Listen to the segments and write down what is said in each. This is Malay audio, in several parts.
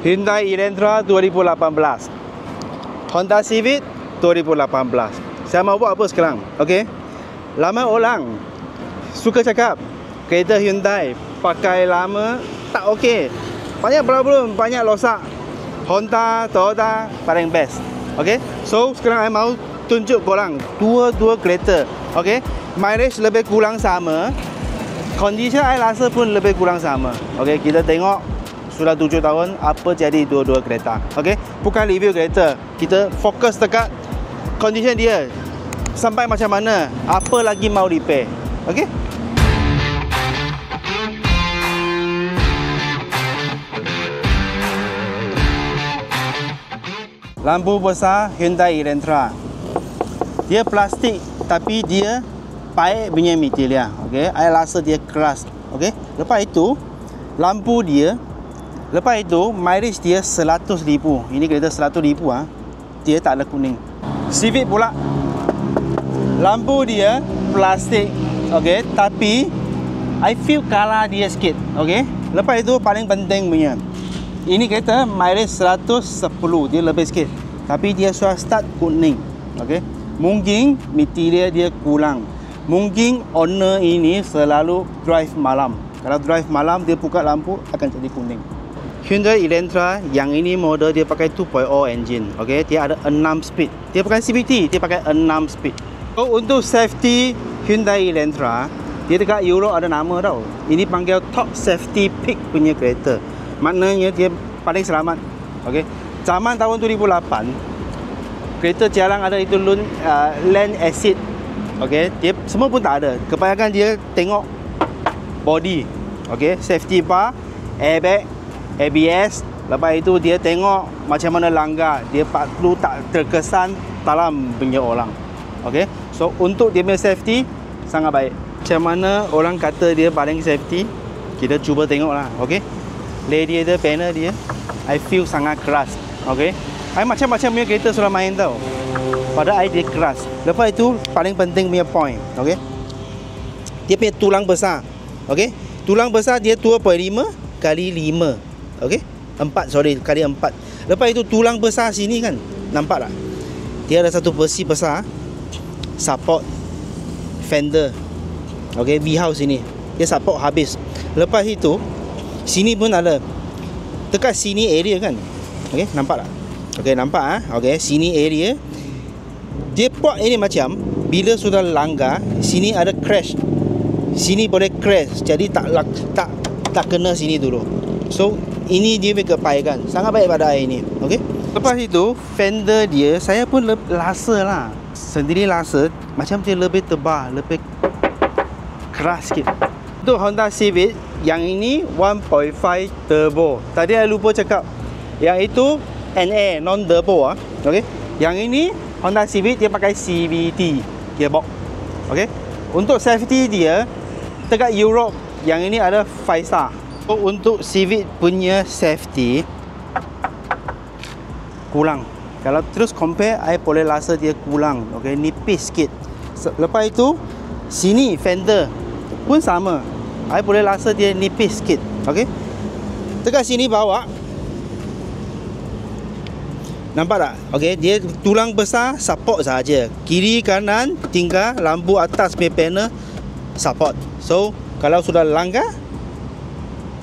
Hyundai Elantra 2018, Honda Civic 2018. Saya mau buat apa sekarang? Okey. Lama orang suka cakap kereta Hyundai pakai lama tak okey. Banyak problem, banyak losak. Honda, Toyota paling best. Okey. So sekarang saya mau tunjuk korang dua kereta. Okey. Mileage lebih kurang sama. Condition saya rasa pun lebih kurang sama. Okey, kita tengok sudah 7 tahun apa jadi dua-dua kereta. Okey, bukan review kereta. Kita fokus dekat condition dia. Sampai macam mana, apa lagi mau repair. Okey? Lampu besar Hyundai Elantra. Dia plastik tapi dia baik punya material. Okey, saya rasa dia keras. Okey, lepas itu lampu dia, lepas itu mileage dia 100,000. Ini kereta 100,000 ah. Dia tak ada kuning. Civic pula lampu dia plastik. Okey, tapi I feel kalah dia sikit. Okey, lepas itu paling penting punya, ini kereta mileage 110, dia lebih sikit, tapi dia sudah start kuning. Okey, mungkin material dia kurang. Mungkin owner ini selalu drive malam. Kalau drive malam dia buka lampu akan jadi kuning. Hyundai Elantra yang ini model dia pakai 2.0 engine. Okey, dia ada 6 speed. Dia bukan CVT, dia pakai 6 speed. So untuk safety Hyundai Elantra, dia dekat Europe ada nama tau. Ini panggil top safety pick punya kereta. Maknanya dia paling selamat. Okey. Zaman tahun 2008, kereta jarang ada itu lane exit. Okey, dia semua pun tak ada. Kebanyakan dia tengok body. Okey, safety bar, airbag, ABS. Lepas itu dia tengok macam mana langgar. Dia perlu tak terkesan dalam punya orang. Okey, so untuk dia punya safety sangat baik. Macam mana orang kata dia paling safety, kita cuba tengok lah. Okey, radiator panel dia I feel sangat keras. Okey, I macam-macam punya kereta sudah main tau, pada I dia keras. Lepas itu paling penting punya point. Okey, dia punya tulang besar. Okey, tulang besar dia 2.5 kali 5. Okey, 4 kali 4. Lepas itu tulang besar sini kan, nampak tak? Dia ada satu besi besar support fender. Okey, V-house ini dia support habis. Lepas itu sini pun ada, dekat sini area kan. Okey, nampak tak? Okey, nampak ah. Okey, sini area dia buat ini macam bila sudah langgar, sini ada crash. Sini boleh crash, jadi tak kena sini dulu. So ini dia punya kebaikan, sangat baik pada air ini. Okey. Lepas itu fender dia saya pun rasa lah, sendiri rasa macam dia lebih tebal, lebih keras sikit. Untuk Honda Civic yang ini 1.5 turbo. Tadi saya lupa cakap, yang itu NA non turbo ah. Okey. Yang ini Honda Civic dia pakai CVT gearbox. Okey. Untuk safety dia dekat Europe yang ini ada 5 star. So, untuk Civic punya safety kurang. Kalau terus compare, I boleh rasa dia kurang. Okey, nipis sikit. Lepas itu sini fender pun sama. I boleh rasa dia nipis sikit. Okey. Dekat sini bawah, nampak tak? Okey, dia tulang besar support saja. Kiri kanan tinggal lampu atas punya panel support. So, kalau sudah langgar,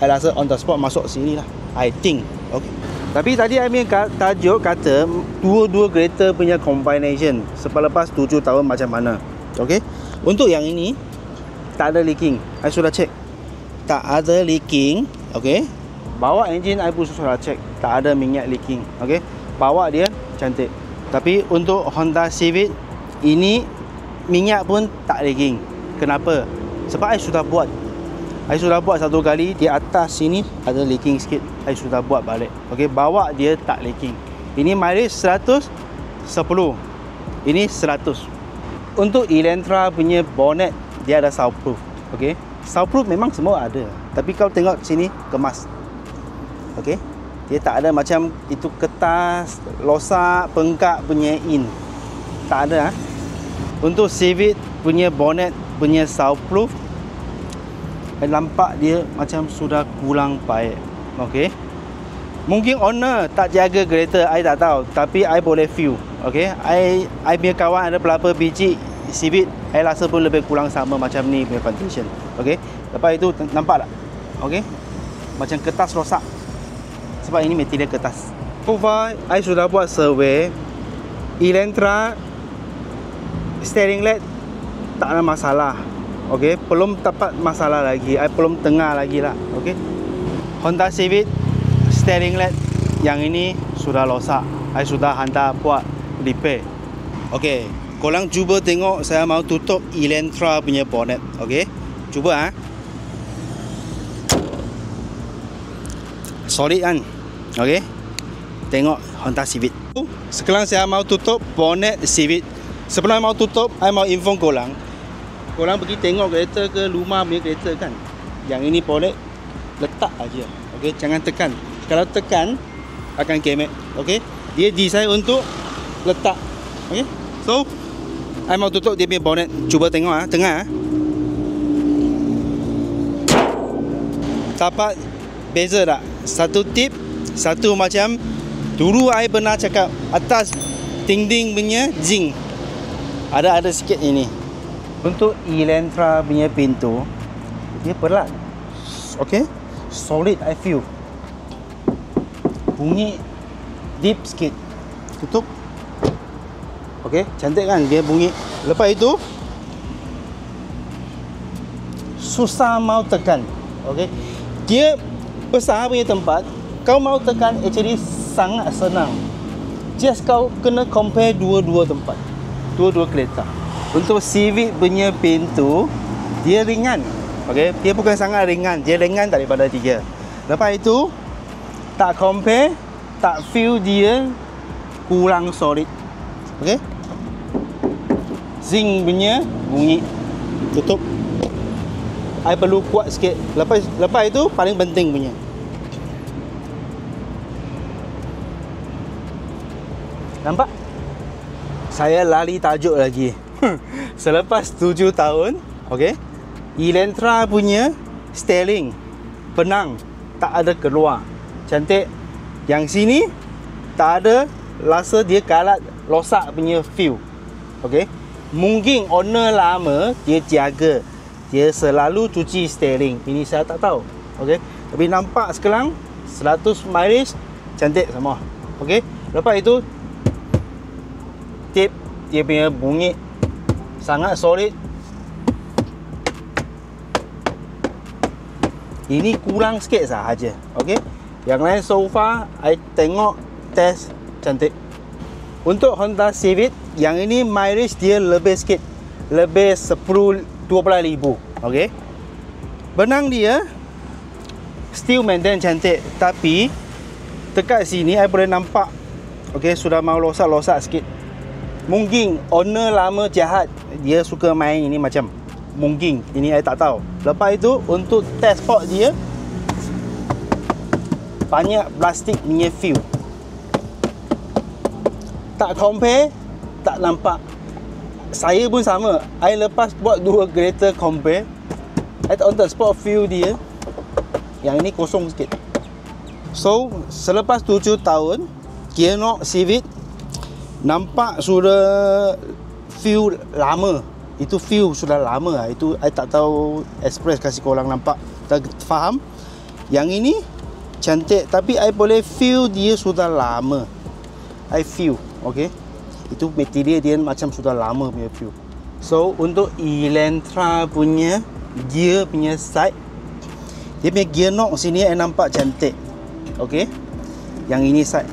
saya rasa on the spot masuk sini lah, I think. Okay. Tapi tadi I punya tajuk kata dua kereta punya combination selepas 7 tahun macam mana. Okay. Untuk yang ini tak ada leaking, I sudah check, tak ada leaking. Okay. Bawa engine I pun sudah check, tak ada minyak leaking. Okay. Bawa dia cantik. Tapi untuk Honda Civic ini minyak pun tak leaking. Kenapa? Sebab I sudah buat. I sudah buat satu kali, di atas sini ada leaking sikit. I sudah buat balik. Okey, bawa dia tak leaking. Ini mileage 110. Ini 100. Untuk Elantra punya bonnet dia ada soundproof. Okey. Soundproof memang semua ada. Tapi kau tengok sini kemas. Okey. Dia tak ada macam itu kertas, losak, bengkak punya in. Tak ada. Untuk Civic punya bonnet punya soundproof, nampak dia macam sudah kurang baik. Okey. Mungkin owner tak jaga kereta, I tak tahu, tapi I boleh feel. Okay, I punya kawan ada berapa biji Civic, I rasa pun lebih kurang sama macam ni punya condition. Okay, lepas itu nampak tak? Okay, macam kertas rosak, sebab ini material kertas. So far, I sudah buat survey Elantra steering led tak ada masalah. Okay, belum dapat masalah lagi, I belum tengah lagi lah. Okay, Honda Civic steering led yang ini sudah rosak, I sudah hantar buat repair. Okay, korang cuba tengok saya mau tutup Elantra punya bonnet. Okay, cuba solid kan. Okay, tengok Honda Civic. Sekarang saya mau tutup bonnet Civic. Sebelum I mau tutup, I mau inform korang pergi tengok kereta ke rumah punya kereta kan, yang ini bonnet letak aja. Okay, jangan tekan. Kalau tekan akan kemek. Okay, dia design untuk letak. Okay, so I mau tutup dia punya bonnet. Cuba tengok tengah. Dapat beza tak? Satu tip, satu macam dulu I pernah cakap atas dinding punya zinc ada sikit ini. Untuk Elantra punya pintu, dia pelat. Okay, solid I feel. Bunyi deep sikit. Tutup. Okay, cantik kan dia bunyi. Lepas itu susah mau tekan. Okay, dia besar punya tempat, kau mau tekan actually sangat senang. Just kau kena compare dua-dua tempat, dua-dua kereta. Untuk Civic punya pintu, dia ringan. Okay, dia bukan sangat ringan, dia ringan daripada 3. Lepas itu tak compare, tak feel dia kurang solid. Okay, zinc punya bunyi. Tutup. I perlu kuat sikit. Lepas itu paling penting punya. Nampak? Saya lari tajuk lagi. Selepas 7 tahun, okay, Elantra punya steering penang, tak ada keluar. Cantik. Yang sini tak ada rasa dia kalat rosak punya feel. Okay, mungkin owner lama dia jaga, dia selalu cuci steering. Ini saya tak tahu. Okay, tapi nampak sekarang 100 mileage cantik semua. Okay, lepas itu tip dia punya bunyi sangat solid. Ini kurang sikit sahaja. Okay, yang lain so far I tengok test cantik. Untuk Honda Civic yang ini mileage dia lebih sikit, lebih 10-12 ribu. Okay, benang dia still maintain cantik, tapi dekat sini I boleh nampak okay, sudah mau losak-losak sikit. Mungkin owner lama jahat, dia suka main ini macam. Mungkin ini I tak tahu. Lepas itu untuk test port dia banyak plastik punya feel. Tak compare, tak nampak. Saya pun sama. I lepas buat 2 kereta compare, I tak on the spot feel dia. Yang ini kosong sikit. So selepas 7 tahun gearbox Civic nampak sudah feel lama. Itu feel sudah lama lah. Itu I tak tahu express kasih korang nampak, tak faham. Yang ini cantik, tapi I boleh feel dia sudah lama. I feel, okay. Itu material dia macam sudah lama punya feel. So untuk Elantra punya gear punya side, dia punya gear knob sini I nampak cantik. Okay, yang ini side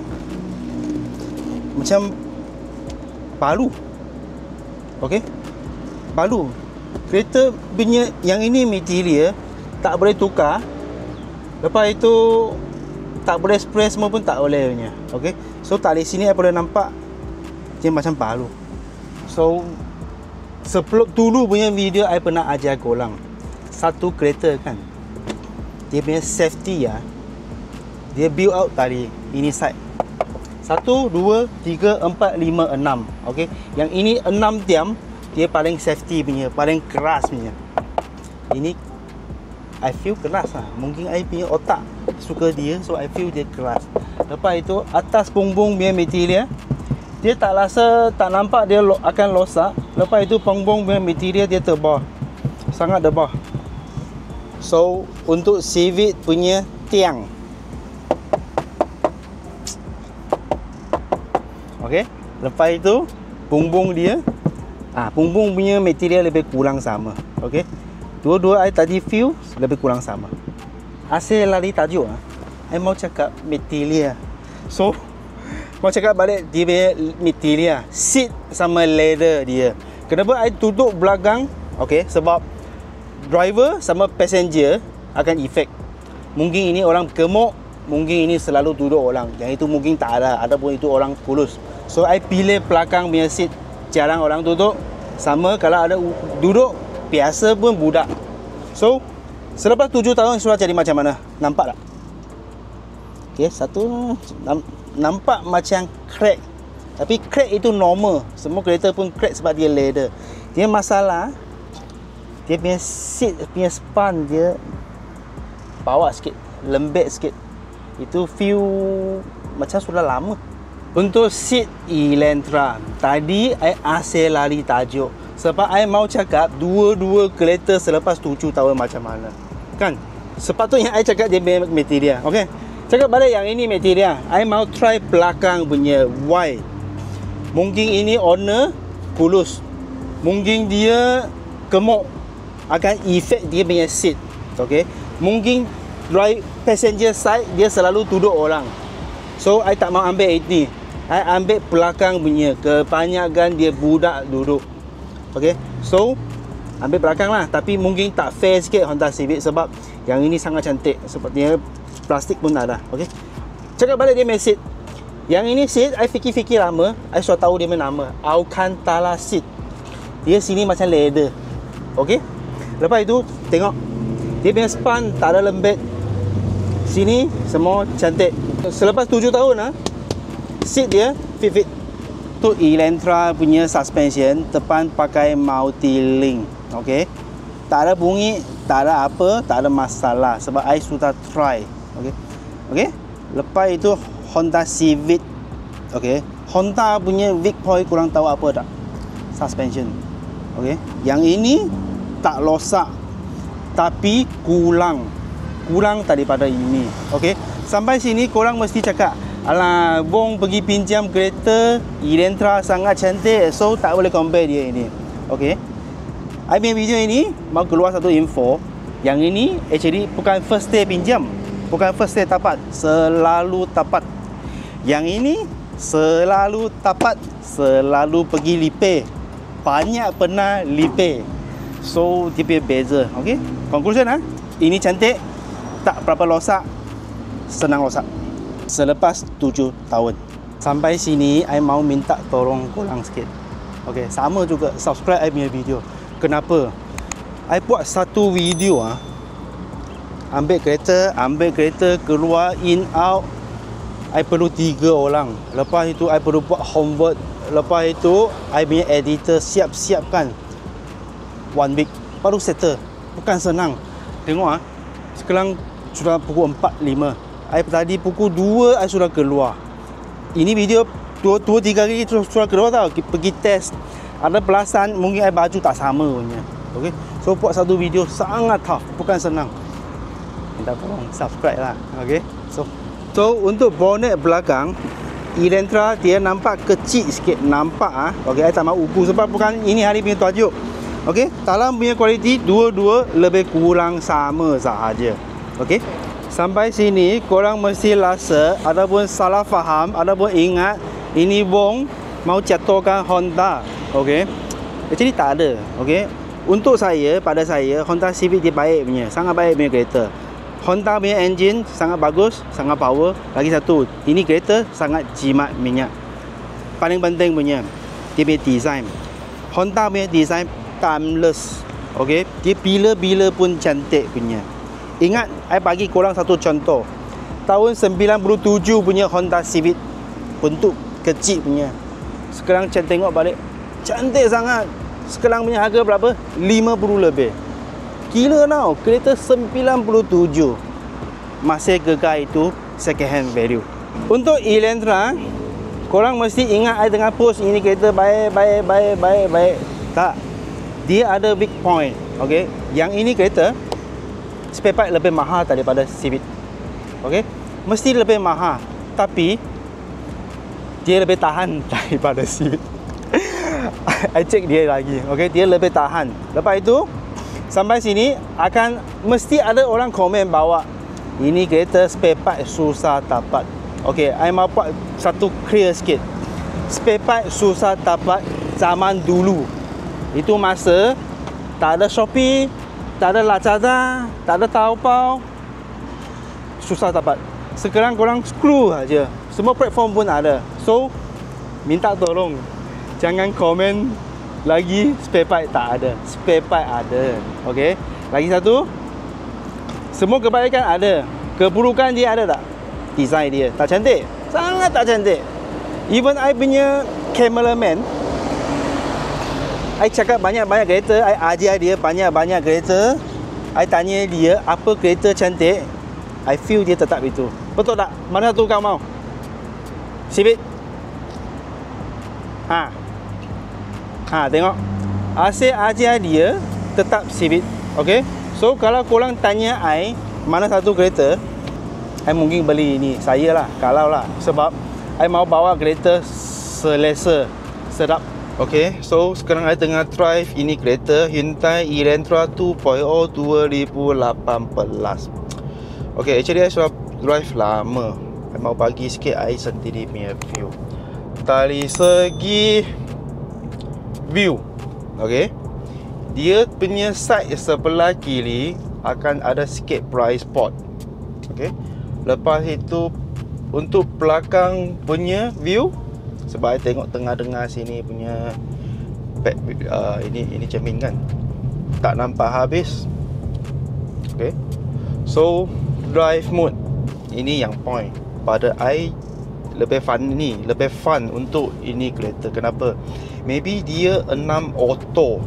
macam baru. Okay, baru. Kereta punya yang ini material tak boleh tukar. Lepas itu tak boleh spray semua pun tak boleh punya. Okay, so tali sini I boleh nampak dia macam baru. So sebelum dulu punya video I pernah ajar korang satu kereta kan, dia punya safety ya, dia build out tali ini side 1, 2, 3, 4, 5, 6. Okay, yang ini 6 tiam, dia paling safety punya, paling keras punya. Ini I feel keras lah. Mungkin I punya otak suka dia, so I feel dia keras. Lepas itu atas punggung punya material dia tak rasa, tak nampak dia akan rosak. Lepas itu punggung punya material dia tebal, sangat tebal. So untuk Civic punya tiang, okey, lepas itu punggung dia, punggung punya material lebih kurang sama. Okey, dua-dua I tadi feel lebih kurang sama. Asal lari tajuk, I mau cakap material. So mau cakap balik dia punya material, seat sama leather dia. Kenapa I duduk belakang? Okey, sebab driver sama passenger akan efek. Mungkin ini orang gemuk, mungkin ini selalu duduk orang. Yang itu mungkin tak ada, ataupun itu orang kurus. So I pilih belakang punya seat, jarang orang duduk. Sama kalau ada duduk, biasa pun budak. So selepas 7 tahun sudah jadi macam mana? Nampak tak? Okey, satu nampak macam crack. Tapi crack itu normal. Semua kereta pun crack sebab dia leather. Dia masalah dia punya seat punya span dia bawah sikit, lembek sikit. Itu feel macam sudah lama. Untuk seat Elantra, tadi I asal lari tajuk sebab I mau cakap dua-dua kereta selepas 7 tahun macam mana. Kan? Sepatutnya I cakap dia punya material. Okey. Cakap balik yang ini material. I mau try belakang punya wide. Mungkin ini owner kurus, mungkin dia gemuk, akan efek dia punya seat. Okey. Mungkin drive passenger side dia selalu duduk orang. So I tak mau ambil ini. I ambil belakang punya, kebanyakan dia budak duduk. Okey. So ambil belakang lah, tapi mungkin tak fair sikit Honda Civic sebab yang ini sangat cantik. Sepertinya plastik pun tak ada. Okey. Cakap balik dia punya seat. Yang ini seat I fikir-fikir lama, I sudah tahu dia punya nama, Alcantara seat. Dia sini macam leather. Okey. Lepas itu tengok dia punya span tak ada lembek. Sini semua cantik. Selepas 7 tahun seat dia fit. Tu Elantra punya suspension depan pakai multi-link. Okey. Tak ada bunyi, tak ada apa, tak ada masalah sebab I sudah try. Okey. Okey. Lepas itu Honda Civic. Okey. Honda punya weak point kurang tahu apa tak? Suspension. Okey. Yang ini tak rosak tapi kurang daripada ini. Okey. Sampai sini korang mesti cakap, alah, Bong pergi pinjam kereta Elantra sangat cantik, so tak boleh compare dia ini. Okey. I punya video ini mau keluar satu info. Yang ini actually bukan first day pinjam, bukan first day tapat, selalu tapat. Yang ini selalu tapat, selalu pergi lipe, banyak pernah lipe. So dia punya beza. Okey. Conclusion ini cantik, tak berapa rosak, senang rosak. Selepas 7 tahun. Sampai sini I mau minta tolong korang sikit. Okey, sama juga subscribe I punya video. Kenapa? I buat satu video ambil kereta keluar in out, I perlu 3 orang. Lepas itu I perlu buat homework. Lepas itu I punya editor siap-siapkan 1 week baru settle. Bukan senang. Tengok sekarang sudah pukul 4.05. I tadi pukul 2 I sudah keluar. Ini video 2-3 kali sudah keluar tau. Pergi test. Ada perasan mungkin I baju tak sama punya. Okey. So buat satu video sangat tough, bukan senang. Minta tolong subscribe lah. Okey. So untuk bonnet belakang Elantra dia nampak kecil sikit, nampak Okey, I tak mahu ukur sebab bukan ini hari punya tajuk. Okey, dalam punya kualiti dua-dua lebih kurang sama sahaja. Okey. Sampai sini korang mesti rasa ataupun salah faham ataupun ingat ini Bong mau jatuhkan Honda. Okey. Actually tak ada. Okey. Untuk saya, pada saya Honda Civic dia baik punya, sangat baik punya kereta. Honda punya engine sangat bagus, sangat power. Lagi satu, ini kereta sangat jimat minyak. Paling penting punya dia punya design. Honda punya design timeless. Okey, dia bila-bila pun cantik punya. Ingat, I bagi korang satu contoh. Tahun 97 punya Honda Civic, bentuk kecil punya. Sekarang tengok balik, cantik sangat. Sekarang punya harga berapa? 50 lebih. Gila tau, kereta 97 masih gegar itu second hand value. Untuk Elantra, korang mesti ingat I tengah post ini kereta baik. Tak. Dia ada big point. Okay. Yang ini kereta spare part lebih mahal daripada Civic. Okay. Mesti lebih mahal. Tapi dia lebih tahan daripada Civic. I check dia lagi. Okay. Dia lebih tahan. Lepas itu, sampai sini akan mesti ada orang komen bahawa ini kereta spare part susah dapat. Okey, I mau buat satu clear sikit. Spare part susah dapat zaman dulu. Itu masa tak ada Shopee, tak ada Lazada, tak ada Taobao. Susah dapat. Sekarang korang scroll aja. Semua platform pun ada. So, minta tolong jangan komen lagi spare part tak ada. Spare part ada. Okey. Lagi satu, semua kebaikan ada. Keburukan dia ada tak? Design dia tak cantik, sangat tak cantik. Even I punya cameraman, I cakap banyak-banyak kereta, I ajar dia banyak-banyak kereta, I tanya dia apa kereta cantik, I feel dia tetap itu. Betul tak? Mana tu kau mau? Civic? Tengok, asyik ajar dia tetap Civic. Okay. So kalau korang tanya I mana satu kereta, I mungkin beli ini, saya lah, kalau lah. Sebab I mau bawa kereta selesa, sedap. Okay, so sekarang I tengah drive ini kereta Hyundai Elantra 2.0 2018. Okay, actually I sudah drive lama. I mau bagi sikit I sendiri punya view. Dari segi view, okay, dia punya side sebelah kiri akan ada sikit blind spot. Okay. Lepas itu untuk belakang punya view, sebab saya tengok tengah-tengah sini punya back, ini cermin kan, tak nampak habis. Okay. So drive mode ini yang point pada I lebih fun untuk ini kereta. Kenapa? Maybe dia 6 auto.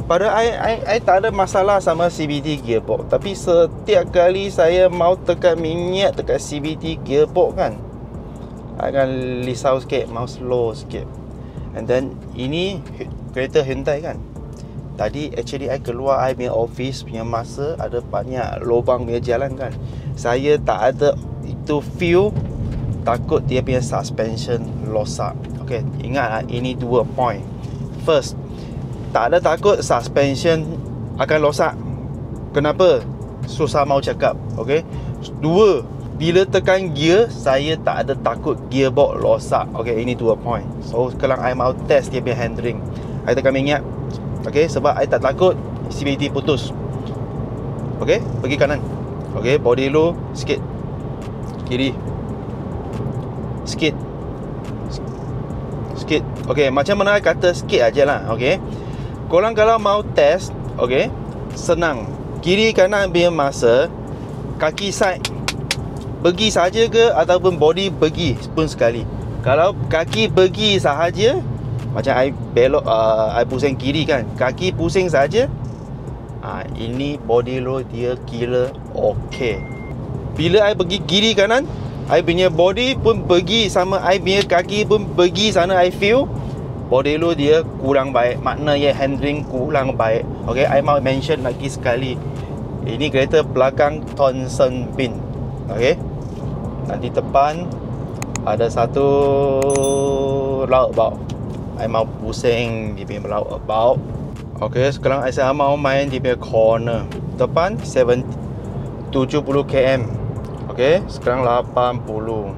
Pada I tak ada masalah sama CVT gearbox, tapi setiap kali saya mau tekan minyak dekat CVT gearbox kan, I akan risau sikit, mau slow sikit. And then ini kereta Hyundai kan. Tadi actually I keluar I punya office punya masa ada banyak lubang punya jalan kan. Saya tak ada itu feel takut dia punya suspension rosak. Okay, ingat ini 2 point. First, tak ada takut suspension akan rosak. Kenapa? Susah mau cakap. Okay. 2, bila tekan gear, saya tak ada takut gearbox rosak. Okay, ini 2 point. So sekarang I mau test dia punya handling. I tekan minyak. Okay, sebab I tak takut CVT putus. Okay, pergi kanan. Okay, body low sikit, kiri sikit. Okay, macam mana I kata sikit aja lah. Okay, korang kalau mau test, okay, senang. Kiri kanan punya masa, kaki side pergi sahaja ke ataupun body pergi pun sekali. Kalau kaki pergi sahaja, macam I belok, I pusing kiri kan, kaki pusing saja, ini body roll dia kira okay. Bila I pergi kiri kanan, I punya body pun pergi sama I punya kaki pun pergi sana, I feel body roll dia kurang baik, maknanya handling kurang baik. Okay, I mau mention lagi sekali, ini kereta belakang Thomson pin. Okay, nanti depan ada satu laut bau, I mau pusing dia punya laut bau. Okay, sekarang saya mau main di punya corner depan 70 km. Okay, sekarang 80.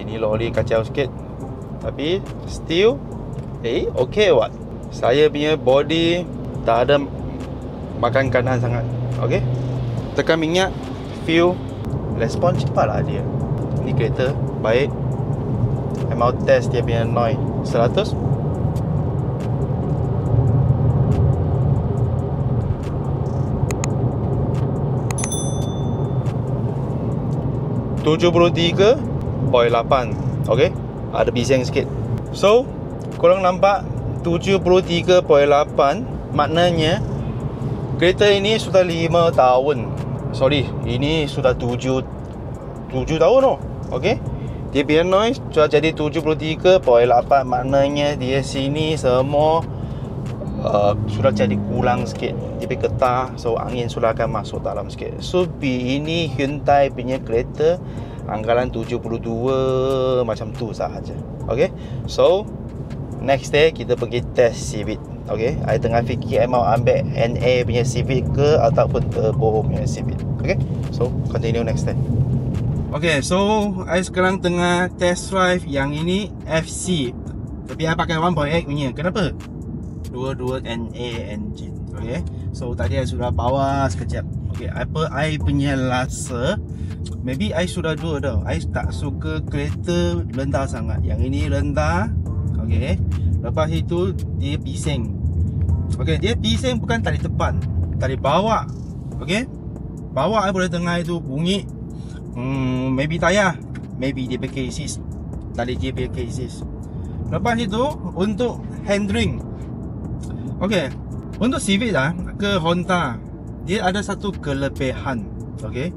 Ini lori kacau sikit, tapi still okay what. Saya punya body tak ada makan kanan sangat. Okay, tekan minyak, feel respon cepat lah dia. Ini kereta baik. I mau test dia punya noise 100. .8. Okay, ada bising sikit. So korang nampak 73.8, maknanya kereta ini sudah 5 tahun. Sorry, ini sudah 7 tahun oh. Okey. Dia punya noise sudah jadi 73.8, maknanya dia sini semua sudah jadi kurang sikit. Dia punya getah, so angin sudah akan masuk dalam sikit. So ini Hyundai punya kereta anggaran 72 macam tu sahaja. Okey. So next day kita pergi test Civic. Okey, I tengah fikir I mau ambil NA punya Civic ke ataupun Turbo punya Civic. Okey. So continue next day. Okay, so I sekarang tengah test drive yang ini FC, tapi I pakai 1.8 punya. Kenapa? Dua-dua NA engine. Okay, so tadi I sudah bawa sekejap. Okay, apa I punya rasa, maybe I sudah dua dah. I tak suka kereta rendah sangat. Yang ini rendah. Okay, lepas itu dia bising. Okay, dia bising bukan tali depan, tali bawah. Okay, bawah I boleh dengar itu bunyi. Maybe tayar, maybe dia pakai assist. Tadi dia pakai assist. Lepas itu untuk handling. Okey, untuk Civic lah ke Honda, dia ada satu kelebihan. Okey,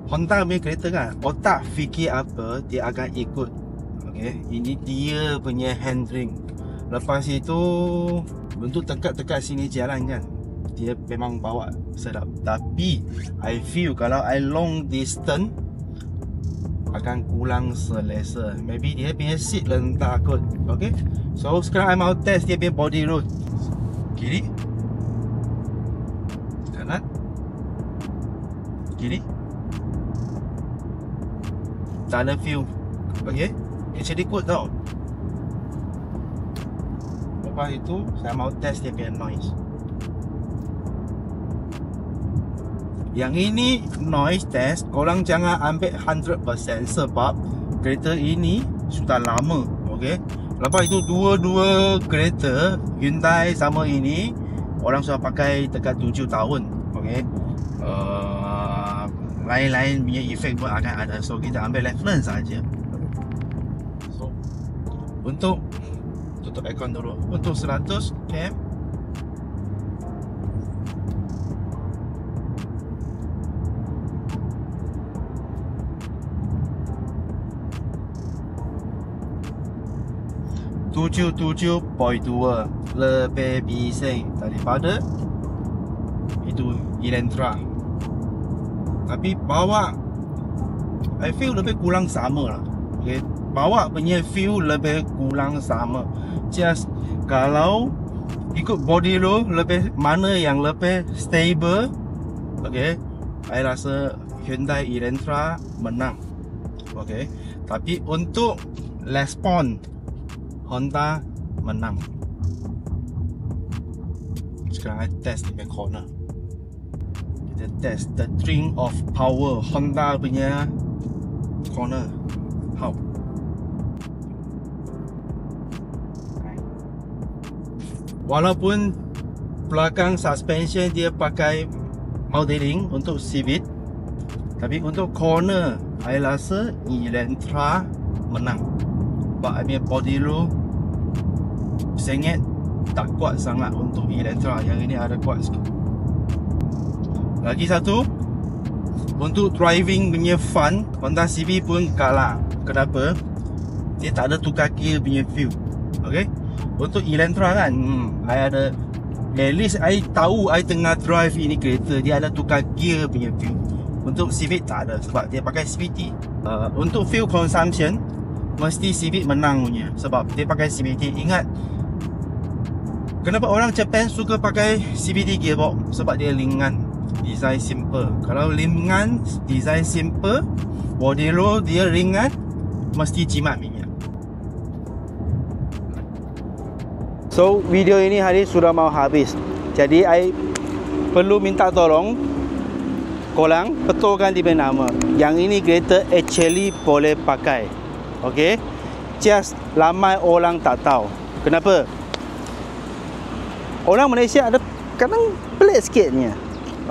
Honda punya kereta kan, otak fikir apa dia akan ikut. Okey, ini dia punya handling. Lepas itu untuk dekat-dekat sini jalan kan, dia memang bawa sedap. Tapi I feel kalau I long distance akan kurang selesa. Maybe dia punya seat rendah kot. Okay, so sekarang I mau test dia punya body roll. Kiri, kanan, kiri, tak ada feel. Okay, dia jadi kuat tau. Lepas itu saya mau test dia punya noise. Yang ini noise test, korang jangan ambil 100% sebab kereta ini sudah lama. Okey. Lepas itu dua-dua kereta Hyundai sama ini orang sudah pakai dekat 7 tahun. Okey. Lain-lain punya efek pun akan ada. So kita ambil reference saja. So untuk tutup aircon dulu. Untuk 100 km .2 lebih bising daripada itu Elantra. Tapi bawa I feel lebih kurang sama lah. Okay, bawa punya feel lebih kurang sama. Just kalau ikut body roll lebih mana yang lebih stable. Okay, I rasa Hyundai Elantra menang. Okay, tapi untuk respon Honda menang. Sekarang I test di corner. Kita test the string of power Honda punya corner. How? Walaupun belakang suspension dia pakai modeling untuk Civic, tapi untuk corner I rasa Elantra menang. Sebab I punya body roll sengit tak kuat sangat untuk Elantra. Yang ini ada kuat sikit. Lagi satu, untuk driving punya fun, Honda Civic pun kalah. Kenapa? Dia tak ada tukar gear punya feel. Okay, untuk Elantra kan, I ada, at least I tahu I tengah drive ini kereta, dia ada tukar gear punya feel. Untuk Civic tak ada sebab dia pakai CVT. Untuk fuel consumption mesti Civic menang punya sebab dia pakai CVT. Ingat, kenapa orang Japan suka pakai CVT gearbox? Sebab dia ringan, design simple. Kalau ringan, design simple, body roll dia ringan, mesti jimat minyak. So video ini hari sudah mau habis, jadi I perlu minta tolong korang betulkan dia nama. Yang ini kereta actually boleh pakai. Okey, just ramai orang tak tahu. Kenapa? Orang Malaysia ada kadang pelik sikitnya.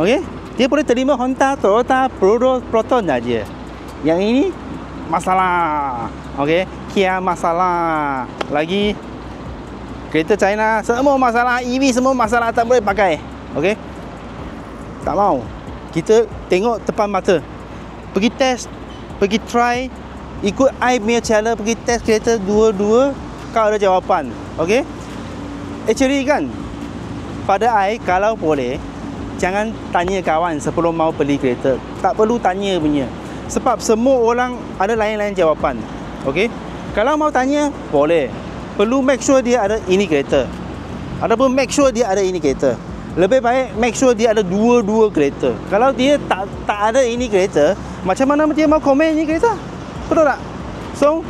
Okey, dia boleh terima Honda, Toyota, Proton saja. Yang ini masalah. Okey, Kia masalah. Lagi kereta China semua masalah, EV semua masalah, tak boleh pakai. Okey, tak mau. Kita tengok depan mata, pergi test, pergi try, ikut I punya cara pergi test kereta dua-dua, kau ada jawapan. Okay? Actually kan, pada I, kalau boleh, jangan tanya kawan sebelum mau beli kereta. Tak perlu tanya punya. Sebab semua orang ada lain-lain jawapan. Okay? Kalau mau tanya, boleh. Perlu make sure dia ada ini kereta. Ataupun make sure dia ada ini kereta. Lebih baik make sure dia ada dua-dua kereta. Kalau dia tak ada ini kereta, macam mana dia mau komen ini kereta? Betul tak? So,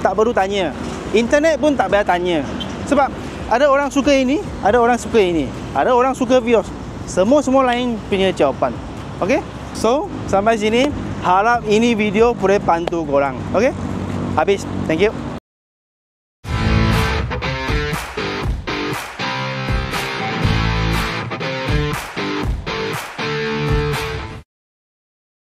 tak perlu tanya. Internet pun tak payah tanya. Sebab ada orang suka ini, ada orang suka ini. Ada orang suka Vios. Semua lain punya jawapan. Okay? So, sampai sini. Harap ini video boleh bantu korang. Okay? Habis. Thank you.